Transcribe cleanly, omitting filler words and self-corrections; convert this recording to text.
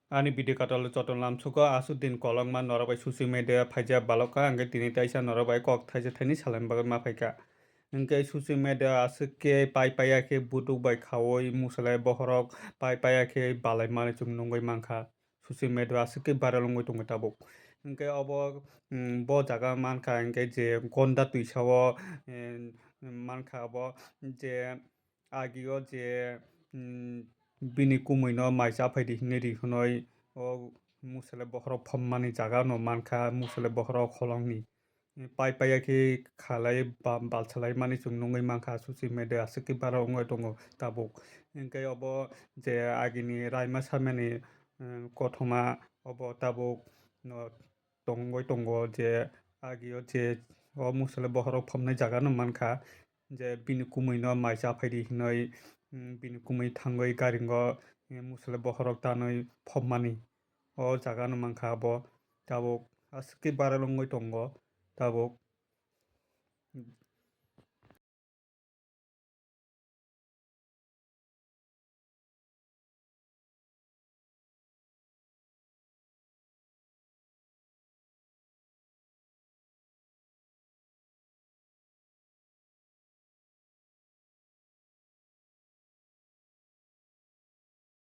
Ani video katalo choton lam suko asudin kolongma norobai susi media phaija baloka angke tini taisa norobai kok thaisa thani salam bagai ma phaika. Angke susi media asike pai paya ke butuk bai khawoi musalai bohorok pai paya ke balai mani chung nungoi mangkha. Susi media asike baralongoi tongo tabuk. Angke obo bo jaga mankha angke je gonda tuisao mankha obo je agio je bini kumui no maisa phaidi hingye rihunoi o musale bokhorok phammani jaga no mankha musale bokhorok kholongni. Pai paya khe khalai balsalai mani chung nungoi mangkha social media asike bara ongoi tongo tabuk. Hingke obo je agini raima samani kothoma obo tabuk no tongoi tongo je agio je o musale bokhorok phamnai jaga no mankha je bini kumui no maisa phaidi hinoi bini kumui thangoi garingo musale bokhorok tanoi phammani o jaga no mankha abo tabuk asike baralongoi tongo tabuk.